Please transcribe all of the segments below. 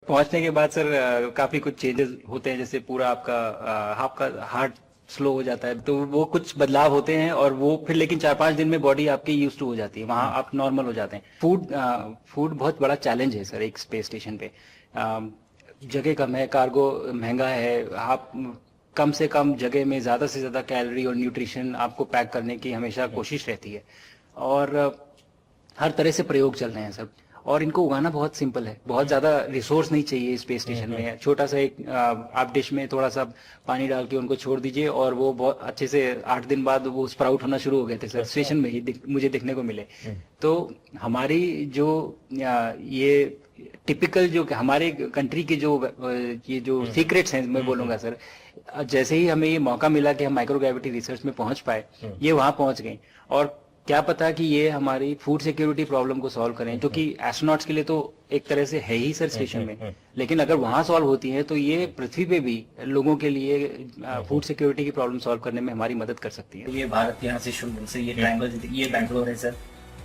पहुंचने के बाद सर काफी कुछ चेंजेस होते हैं, जैसे पूरा आपका हार्ट स्लो हो जाता है, तो वो कुछ बदलाव होते हैं और वो फिर लेकिन 4-5 दिन में बॉडी आपकी यूज टू हो जाती है, वहां आप नॉर्मल हो जाते हैं। फूड बहुत बड़ा चैलेंज है सर एक स्पेस स्टेशन पे। जगह कम है, कार्गो महंगा है, आप कम से कम जगह में ज्यादा से ज्यादा कैलोरी और न्यूट्रिशन आपको पैक करने की हमेशा कोशिश रहती है। और हर तरह से प्रयोग चल रहे हैं सब, और इनको उगाना बहुत सिंपल है, बहुत ज्यादा रिसोर्स नहीं चाहिए स्पेस स्टेशन में। छोटा सा एक आप डिश में थोड़ा सा पानी डाल के उनको छोड़ दीजिए और वो बहुत अच्छे से 8 दिन बाद वो स्प्राउट होना शुरू हो गए थे सर, स्टेशन में ही मुझे देखने को मिले। तो हमारी जो ये टिपिकल जो हमारे कंट्री के जो ये जो सीक्रेट्स हैं मैं बोलूंगा सर, जैसे ही हमें ये मौका मिला कि हम माइक्रोग्रेविटी रिसर्च में पहुंच पाए, ये वहां पहुंच गए। और क्या पता कि ये हमारी फूड सिक्योरिटी प्रॉब्लम को सॉल्व करें, जो कि एस्ट्रोनॉट्स के लिए तो एक तरह से है ही सर स्टेशन में, लेकिन अगर वहां सॉल्व होती है तो ये पृथ्वी पे भी लोगों के लिए फूड सिक्योरिटी की प्रॉब्लम सॉल्व करने में हमारी मदद कर सकती है। ये भारत यहाँ से शुरू से ये ट्रायंगल, ये बैंगलोर है सर,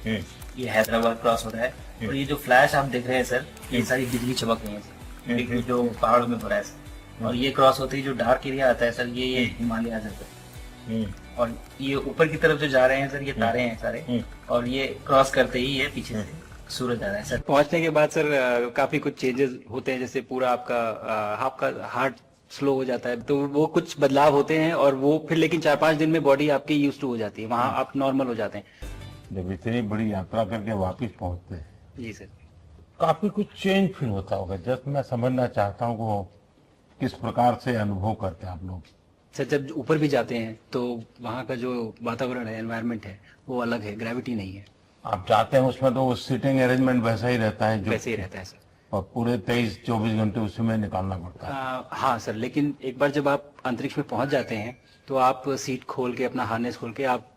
ये हैदराबाद क्रॉस हो रहा है, और ये जो फ्लैश आप देख रहे हैं सर, ये सारी बिजली चमक रही है सर, बिजली जो पहाड़ों में हो रहा है सर। और ये क्रॉस होते ही जो डार्क एरिया आता है सर, ये हिमालय आ जाता है। और ये ऊपर की तरफ जो जा रहे हैं सर, ये तारे हैं सारे, और ये क्रॉस करते ही ये पीछे से सूरज आ रहा है सर। पहुंचने के बाद सर काफी कुछ चेंजेस होते हैं, जैसे पूरा आपका हार्ट स्लो हो जाता है, तो वो कुछ बदलाव होते हैं और वो फिर लेकिन 4-5 दिन में बॉडी आपकी यूज टू हो जाती है, वहां आप नॉर्मल हो जाते हैं। जब इतनी बड़ी यात्रा करके वापस पहुंचते हैं जी सर, काफी कुछ चेंज फील होता होगा। जस्ट मैं समझना चाहता हूँ वो किस प्रकार से अनुभव करते हैं आप लोग। सर जब ऊपर भी जाते हैं तो वहाँ का जो वातावरण है, एनवायरनमेंट है, वो अलग है, ग्रेविटी नहीं है। आप जाते हैं उसमें तो सीटिंग अरेंजमेंट वैसा ही रहता है जो वैसे ही रहता है सर, और पूरे 23-24 घंटे उसी में निकालना पड़ता है। हाँ सर, लेकिन एक बार जब आप अंतरिक्ष में पहुंच जाते हैं तो आप सीट खोल के, अपना हार्नेस खोल के आप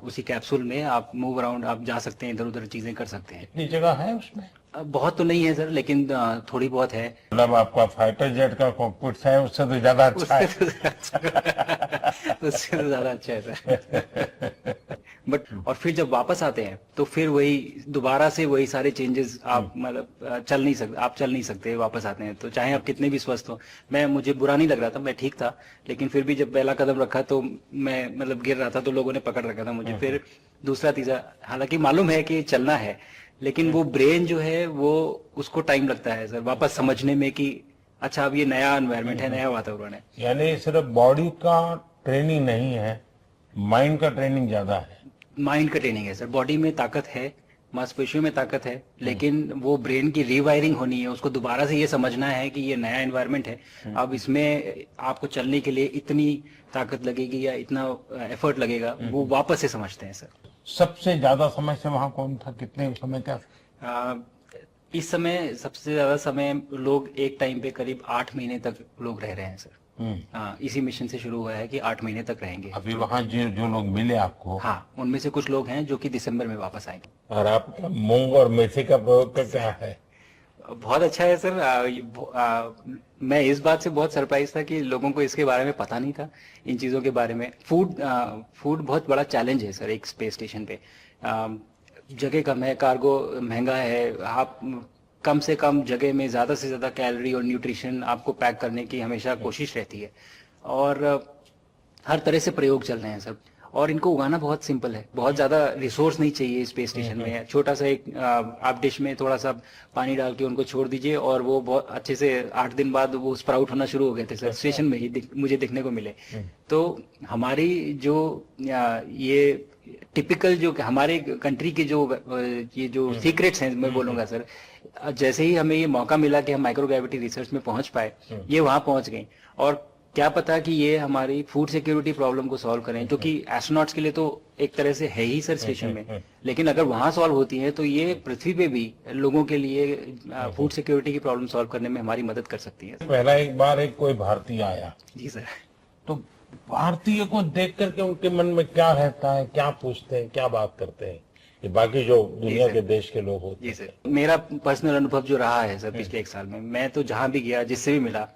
उसी कैप्सूल में आप मूव अराउंड, आप जा सकते हैं, इधर उधर चीजें कर सकते हैं। इतनी जगह है उसमें? बहुत तो नहीं है सर, लेकिन थोड़ी बहुत है। मतलब आपका फाइटर जेट का कॉकपिट है उससे तो ज्यादा अच्छा है। उससे तो ज्यादा अच्छा है सर। बट और फिर जब वापस आते हैं तो फिर वही दोबारा से वही सारे चेंजेस, आप मतलब चल नहीं सकते वापस आते हैं तो, चाहे आप कितने भी स्वस्थ हो। मुझे बुरा नहीं लग रहा था, मैं ठीक था, लेकिन फिर भी जब पहला कदम रखा तो मैं मतलब गिर रहा था, तो लोगों ने पकड़ रखा था मुझे। फिर दूसरा तीसरा, हालांकि मालूम है कि चलना है, लेकिन वो ब्रेन जो है वो उसको टाइम लगता है सर वापस समझने में कि अच्छा अब ये नया एनवायरनमेंट है, नया वातावरण है। यानी सिर्फ बॉडी का ट्रेनिंग नहीं है, माइंड का ट्रेनिंग ज्यादा है। माइंड का ट्रेनिंग है सर, बॉडी में ताकत है, मांसपेशियों में ताकत है, लेकिन वो ब्रेन की रीवायरिंग होनी है, उसको दोबारा से ये समझना है कि ये नया एनवायरनमेंट है, अब इसमें आपको चलने के लिए इतनी ताकत लगेगी या इतना एफर्ट लगेगा, वो वापस से समझते हैं सर। सबसे ज्यादा समय से वहां कौन था, कितने समय का? इस समय सबसे ज्यादा समय लोग एक टाइम पे करीब 8 महीने तक लोग रह रहे हैं सर। इसी मिशन से शुरू हुआ है कि 8 महीने तक रहेंगे। अभी वहाँ जो लोग मिले आपको? हाँ, उनमें से कुछ लोग हैं जो कि दिसंबर में वापस आएंगे। और आपका मूंग और मेथी का प्रयोग का क्या है? बहुत अच्छा है सर। मैं इस बात से बहुत सरप्राइज था कि लोगों को इसके बारे में पता नहीं था, इन चीजों के बारे में। फूड बहुत बड़ा चैलेंज है सर एक स्पेस स्टेशन पे। जगह कम है, कार्गो महंगा है, आप कम से कम जगह में ज्यादा से ज्यादा कैलोरी और न्यूट्रिशन आपको पैक करने की हमेशा कोशिश रहती है। और हर तरह से प्रयोग चल रहे हैं सब, और इनको उगाना बहुत सिंपल है, बहुत ज्यादा रिसोर्स नहीं चाहिए स्पेस स्टेशन में। छोटा सा एक आप डिश में थोड़ा सा पानी डाल के उनको छोड़ दीजिए और वो बहुत अच्छे से 8 दिन बाद वो स्प्राउट होना शुरू हो गए थे सर, स्टेशन में ही मुझे देखने को मिले। तो हमारी जो ये टिपिकल जो हमारे कंट्री के जो ये जो सीक्रेट्स हैं मैं बोलूंगा सर, जैसे ही हमें ये मौका मिला कि हम माइक्रोग्रेविटी रिसर्च में पहुंच पाए, ये वहां पहुंच गए। और क्या पता कि ये हमारी फूड सिक्योरिटी प्रॉब्लम को सॉल्व करें, जो कि एस्ट्रोनॉट्स के लिए तो एक तरह से है ही सर स्टेशन में, लेकिन अगर वहां सॉल्व होती है तो ये पृथ्वी पे भी लोगों के लिए फूड सिक्योरिटी की प्रॉब्लम सॉल्व करने में हमारी मदद कर सकती है। पहला एक बार एक कोई भारतीय आया जी सर, तो भारतीय को देख करके उनके मन में क्या रहता है, क्या पूछते हैं, क्या बात करते हैं, ये बाकी जो दुनिया के देश के लोग होते हैं? जी सर, मेरा पर्सनल अनुभव जो रहा है सर पिछले 1 साल में, मैं तो जहां भी गया, जिससे भी मिला,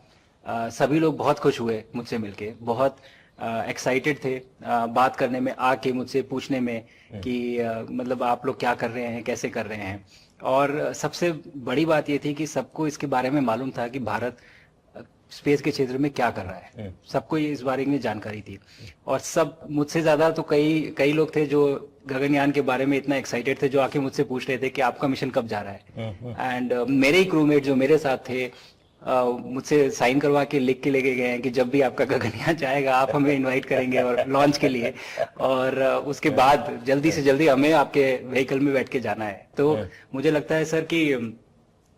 सभी लोग बहुत खुश हुए मुझसे मिलके, बहुत एक्साइटेड थे बात करने में, आके मुझसे पूछने में कि मतलब आप लोग क्या कर रहे हैं, कैसे कर रहे हैं। और सबसे बड़ी बात ये थी कि सबको इसके बारे में मालूम था कि भारत स्पेस के क्षेत्र में क्या कर रहा है, सबको इस बारे में जानकारी थी। और सब मुझसे ज्यादा तो कई लोग थे जो गगनयान के बारे में इतना एक्साइटेड थे, जो आके मुझसे पूछ रहे थे कि आपका मिशन कब जा रहा है। एंड मेरे ही क्रूमेट जो मेरे साथ थे मुझसे साइन करवा के लिख के लेके गए हैं कि जब भी आपका गगनयान जाएगा आप हमें इनवाइट करेंगे और लॉन्च के लिए, और उसके बाद जल्दी से जल्दी हमें आपके व्हीकल में बैठ के जाना है। तो मुझे लगता है सर कि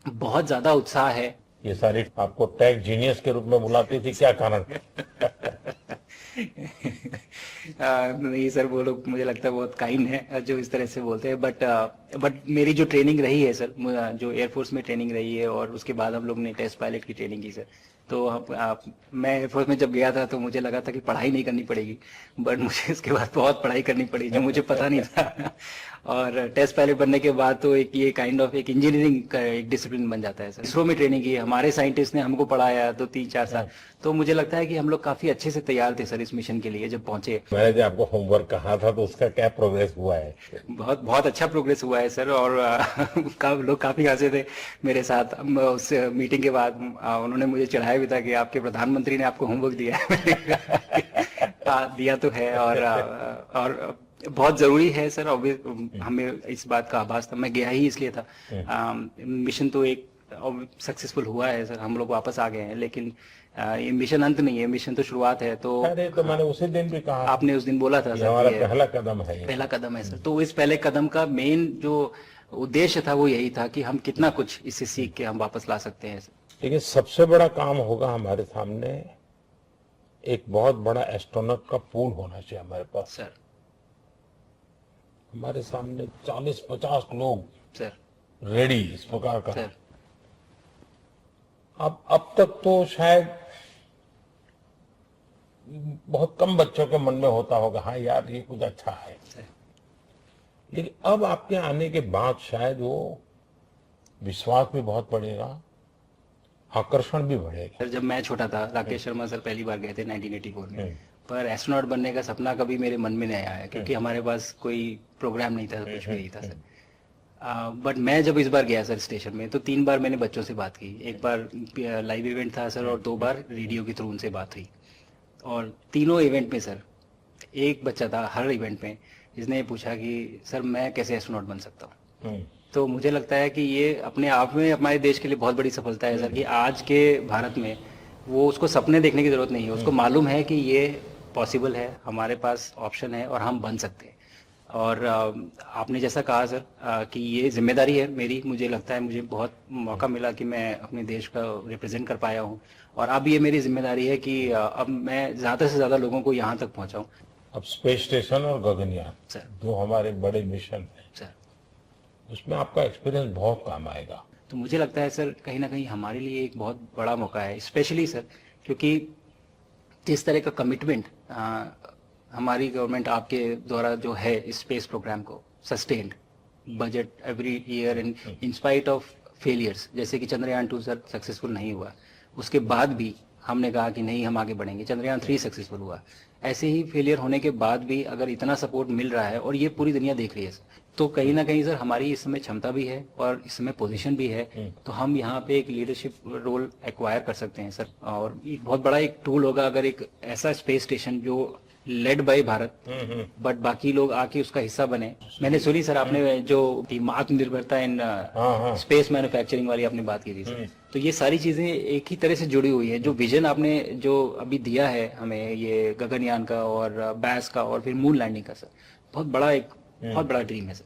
बहुत ज्यादा उत्साह है। ये सारी आपको टेक जीनियस के रूप में बुलाती थी, क्या कारण? नहीं सर, वो लोग मुझे लगता है बहुत काइंड है जो इस तरह से बोलते हैं। बट मेरी जो ट्रेनिंग रही है सर, जो एयरफोर्स में ट्रेनिंग रही है और उसके बाद हम लोग ने टेस्ट पायलट की ट्रेनिंग की सर। तो मैं एयरफोर्स में जब गया था तो मुझे लगा था कि पढ़ाई नहीं करनी पड़ेगी, बट मुझे इसके बाद बहुत पढ़ाई करनी पड़ी जो मुझे पता नहीं था। और टेस्ट पायलट बनने के बाद तो एक ये काइंड ऑफ एक इंजीनियरिंग का एक डिसिप्लिन बन जाता है सर। इसरो में ट्रेनिंग की, हमारे साइंटिस्ट ने हमको पढ़ाया तो 3-4 साल। तो मुझे लगता है कि हम लोग काफी अच्छे से तैयार थे सर इस मिशन के लिए जब पहुंचे। मैंने जब आपको होमवर्क कहा था तो उसका क्या प्रोग्रेस हुआ है? बहुत अच्छा प्रोग्रेस हुआ है सर। और लोग काफी हंसे थे मेरे साथ उस मीटिंग के बाद। उन्होंने मुझे चढ़ाया भी था कि आपके प्रधानमंत्री ने आपको होमवर्क दिया है। दिया तो है, और बहुत जरूरी है सर। हमें इस बात का आभास था, मैं गया ही इसलिए था। मिशन तो एक सक्सेसफुल हुआ है सर, हम लोग वापस आ गए हैं, लेकिन ये मिशन अंत नहीं है, मिशन तो शुरुआत है। तो अरे तो मैंने उसी दिन भी कहा, आपने उस दिन बोला था सर, हमारा पहला कदम है, पहला कदम है सर। तो इस पहले कदम का मेन जो उद्देश्य था वो यही था कि हम कितना कुछ इससे सीख के हम वापस ला सकते हैं सर। लेकिन सबसे बड़ा काम होगा हमारे सामने, एक बहुत बड़ा एस्ट्रोनॉट का पूल होना चाहिए हमारे पास सर। हमारे सामने 40-50 लोग सर रेडी इस प्रकार का। सर अब तक तो शायद बहुत कम बच्चों के मन में होता होगा, हाँ यार ये कुछ अच्छा है, लेकिन अब आपके आने के बाद शायद वो विश्वास भी बहुत बढ़ेगा, आकर्षण भी बढ़ेगा। सर जब मैं छोटा था, राकेश शर्मा सर पहली बार गए थे 1984 में, पर एस्ट्रोनॉट बनने का सपना कभी मेरे मन में नहीं आया, क्योंकि हमारे पास कोई प्रोग्राम नहीं था, कुछ भी नहीं था सर। बट मैं जब इस बार गया सर स्टेशन में, तो 3 बार मैंने बच्चों से बात की। एक बार लाइव इवेंट था सर, और 2 बार रेडियो के थ्रू उनसे बात हुई। और तीनों इवेंट में सर एक बच्चा था हर इवेंट में जिसने पूछा कि सर मैं कैसे एस्ट्रोनॉट बन सकता हूँ। तो मुझे लगता है कि ये अपने आप में हमारे देश के लिए बहुत बड़ी सफलता है सर, कि आज के भारत में वो उसको सपने देखने की जरूरत नहीं है, उसको मालूम है कि ये पॉसिबल है, हमारे पास ऑप्शन है और हम बन सकते हैं। और आपने जैसा कहा सर कि ये जिम्मेदारी है मेरी, मुझे लगता है मुझे बहुत मौका मिला कि मैं अपने देश का रिप्रेजेंट कर पाया हूँ। और अब ये मेरी जिम्मेदारी है कि अब मैं ज़्यादा से ज़्यादा लोगों को यहाँ तक पहुँचाऊँ। अब स्पेस स्टेशन और गगनयान सर, जो हमारे बड़े मिशन है सर, उसमें आपका एक्सपीरियंस बहुत काम आएगा। तो मुझे लगता है सर कहीं ना कहीं हमारे लिए एक बहुत बड़ा मौका है, स्पेशली सर क्योंकि जिस तरह का कमिटमेंट हमारी गवर्नमेंट आपके द्वारा जो है स्पेस प्रोग्राम को sustained budget every year and in spite of failures, जैसे कि चंद्रयान 2 सर सक्सेसफुल नहीं हुआ, उसके बाद भी हमने कहा कि नहीं हम आगे बढ़ेंगे, चंद्रयान 3 सक्सेसफुल हुआ। ऐसे ही फेलियर होने के बाद भी अगर इतना सपोर्ट मिल रहा है और ये पूरी दुनिया देख रही है सर, तो कहीं ना कहीं सर हमारी इस समय क्षमता भी है और इस समय पोजीशन भी है, तो हम यहाँ पे एक लीडरशिप रोल एक्वायर कर सकते हैं सर। और एक बहुत बड़ा एक टूल होगा अगर एक ऐसा स्पेस स्टेशन जो लेड बाय भारत बट बाकी लोग आके उसका हिस्सा बने। मैंने सुनी सर आपने जो आत्मनिर्भरता इन स्पेस मैन्युफैक्चरिंग वाली आपने बात की थी सर, तो ये सारी चीजें एक ही तरह से जुड़ी हुई है। जो विजन आपने जो अभी दिया है हमें ये गगनयान का और बैस का और फिर मून लैंडिंग का सर, बहुत बड़ा ड्रीम है सर।